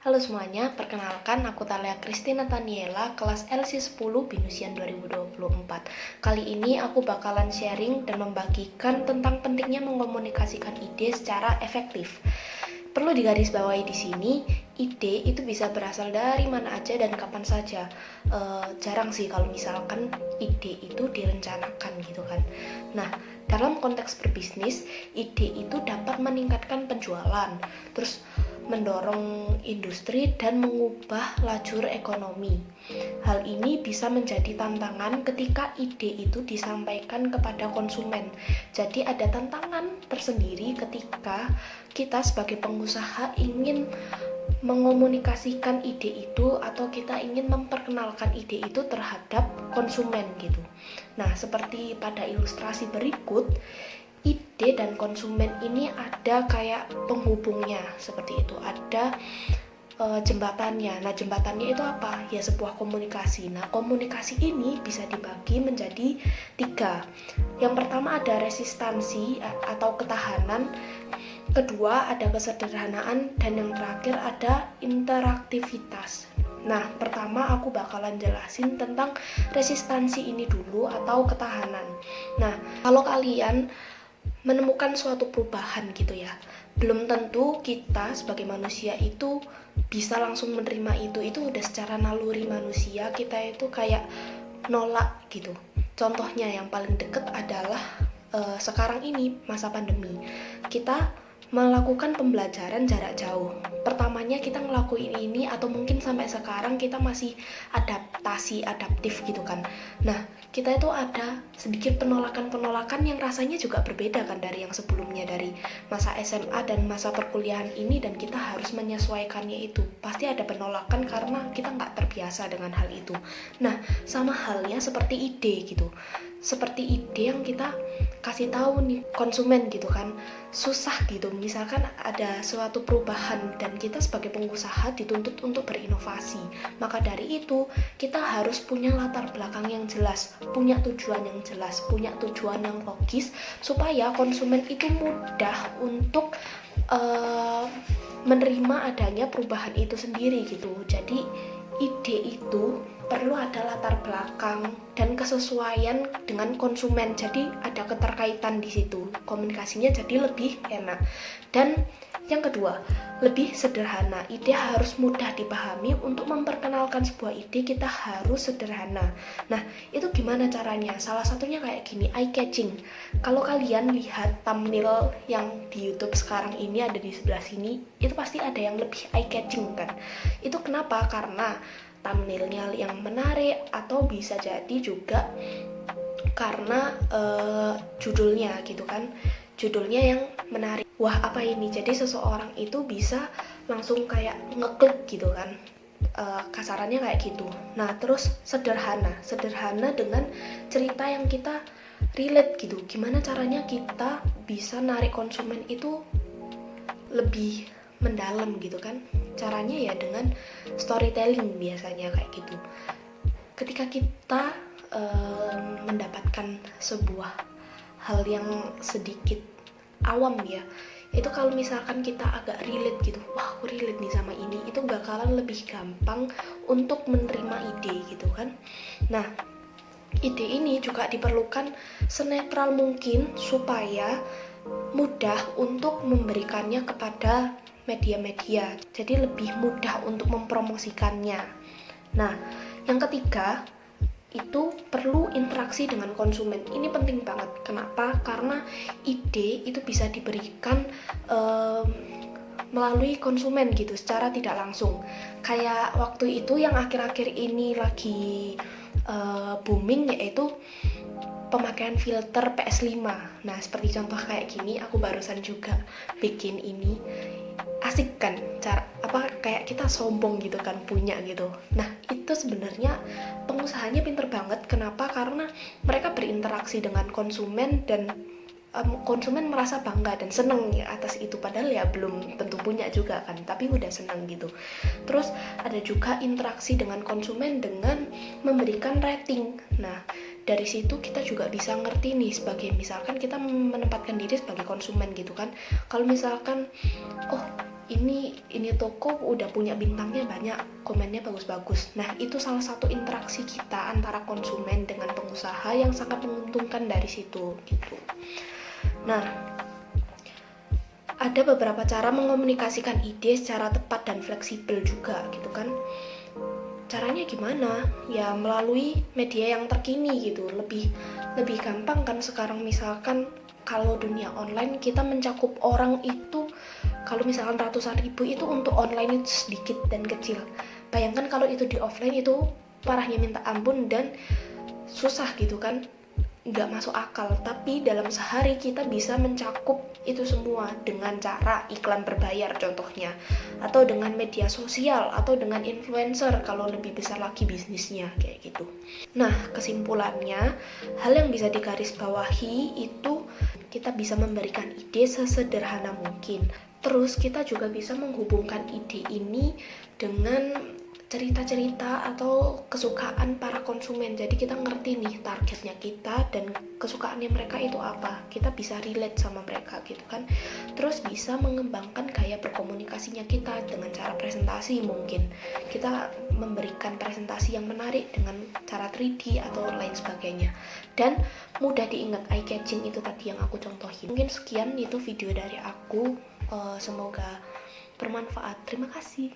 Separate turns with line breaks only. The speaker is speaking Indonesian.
Halo semuanya, perkenalkan aku Thalia Christina Taniela, kelas LC10 Binusian 2024. Kali ini aku bakalan sharing dan membagikan tentang pentingnya mengkomunikasikan ide secara efektif. Perlu digarisbawahi di sini, ide itu bisa berasal dari mana aja dan kapan saja. Jarang sih kalau misalkan ide itu direncanakan gitu kan. Nah, dalam konteks berbisnis, ide itu dapat meningkatkan penjualan, terus mendorong industri dan mengubah lajur ekonomi. Hal ini bisa menjadi tantangan ketika ide itu disampaikan kepada konsumen. Jadi ada tantangan tersendiri ketika kita sebagai pengusaha ingin mengomunikasikan ide itu atau kita ingin memperkenalkan ide itu terhadap konsumen gitu. Nah, seperti pada ilustrasi berikut, ide dan konsumen ini ada kayak penghubungnya seperti itu, ada jembatannya. Nah, jembatannya itu apa? Ya sebuah komunikasi. Nah, komunikasi ini bisa dibagi menjadi 3. Yang pertama ada resistansi atau ketahanan, kedua ada kesederhanaan, dan yang terakhir ada interaktivitas. Nah, pertama aku bakalan jelasin tentang resistansi ini dulu atau ketahanan. Nah, kalau kalian menemukan suatu perubahan gitu ya, belum tentu kita sebagai manusia itu bisa langsung menerima itu udah secara naluri manusia, kita itu kayak nolak gitu. Contohnya yang paling deket adalah sekarang ini masa pandemi, kita melakukan pembelajaran jarak jauh. Pertamanya kita ngelakuin ini atau mungkin sampai sekarang kita masih adaptif gitu kan. Nah, kita itu ada sedikit penolakan yang rasanya juga berbeda kan dari yang sebelumnya, dari masa SMA dan masa perkuliahan ini, dan kita harus menyesuaikannya itu. Pasti ada penolakan karena kita nggak terbiasa dengan hal itu. Nah, sama halnya seperti ide gitu. Seperti ide yang kita kasih tahu nih konsumen gitu kan, susah gitu. Misalkan ada suatu perubahan dan kita sebagai pengusaha dituntut untuk berinovasi, maka dari itu kita harus punya latar belakang yang jelas, punya tujuan yang jelas, punya tujuan yang logis, supaya konsumen itu mudah untuk menerima adanya perubahan itu sendiri gitu. Jadi ide itu perlu ada latar belakang dan kesesuaian dengan konsumen. Jadi ada keterkaitan di situ. Komunikasinya jadi lebih enak. Dan yang kedua, lebih sederhana. Ide harus mudah dipahami. Untuk memperkenalkan sebuah ide kita harus sederhana. Nah, itu gimana caranya? Salah satunya kayak gini, eye catching. Kalau kalian lihat thumbnail yang di YouTube sekarang ini ada di sebelah sini, itu pasti ada yang lebih eye catching kan. Itu kenapa? Karena thumbnailnya yang menarik, atau bisa jadi juga karena judulnya gitu kan, judulnya yang menarik. Wah, apa ini? Jadi seseorang itu bisa langsung kayak ngeklik gitu kan, kasarannya kayak gitu. Nah, terus sederhana dengan cerita yang kita relate gitu. Gimana caranya kita bisa narik konsumen itu lebih mendalam gitu kan? Caranya ya dengan storytelling biasanya kayak gitu. Ketika kita mendapatkan sebuah hal yang sedikit awam ya, itu kalau misalkan kita agak relate gitu, wah aku relate nih sama ini, itu bakalan lebih gampang untuk menerima ide gitu kan. Nah, ide ini juga diperlukan senetral mungkin supaya mudah untuk memberikannya kepada media-media, jadi lebih mudah untuk mempromosikannya. Nah, yang ketiga itu perlu interaksi dengan konsumen. Ini penting banget. Kenapa? Karena ide itu bisa diberikan melalui konsumen gitu, secara tidak langsung. Kayak waktu itu yang akhir-akhir ini lagi booming, yaitu pemakaian filter PS5. Nah, seperti contoh kayak gini, aku barusan juga bikin ini. Asik kan, cara kayak kita sombong gitu kan punya gitu. Nah, itu sebenarnya pengusahanya pinter banget. Kenapa? Karena mereka berinteraksi dengan konsumen dan konsumen merasa bangga dan seneng ya atas itu, padahal ya belum tentu punya juga kan, tapi udah seneng gitu. Terus ada juga interaksi dengan konsumen dengan memberikan rating. Nah, dari situ kita juga bisa ngerti nih, sebagai misalkan kita menempatkan diri sebagai konsumen gitu kan. Kalau misalkan ini toko udah punya bintangnya banyak, komennya bagus-bagus. Nah, itu salah satu interaksi kita antara konsumen dengan pengusaha yang sangat menguntungkan dari situ gitu. Nah, ada beberapa cara mengomunikasikan ide secara tepat dan fleksibel juga gitu kan. Caranya gimana? Ya melalui media yang terkini gitu. Lebih gampang kan sekarang, misalkan kalau dunia online kita mencakup orang itu, kalau misalkan ratusan ribu itu untuk online itu sedikit dan kecil. Bayangkan kalau itu di offline itu parahnya minta ampun dan susah gitu kan, nggak masuk akal. Tapi dalam sehari kita bisa mencakup itu semua dengan cara iklan berbayar contohnya, atau dengan media sosial, atau dengan influencer kalau lebih besar lagi bisnisnya kayak gitu. Nah, kesimpulannya, hal yang bisa digarisbawahi itu kita bisa memberikan ide sesederhana mungkin. Terus kita juga bisa menghubungkan ide ini dengan cerita-cerita atau kesukaan para konsumen. Jadi kita ngerti nih targetnya kita dan kesukaannya mereka itu apa. Kita bisa relate sama mereka gitu kan. Terus bisa mengembangkan gaya berkomunikasinya kita dengan cara presentasi mungkin. Kita memberikan presentasi yang menarik dengan cara 3D atau lain sebagainya. Dan mudah diingat, eye catching itu tadi yang aku contohin. Mungkin sekian itu video dari aku. Semoga bermanfaat. Terima kasih.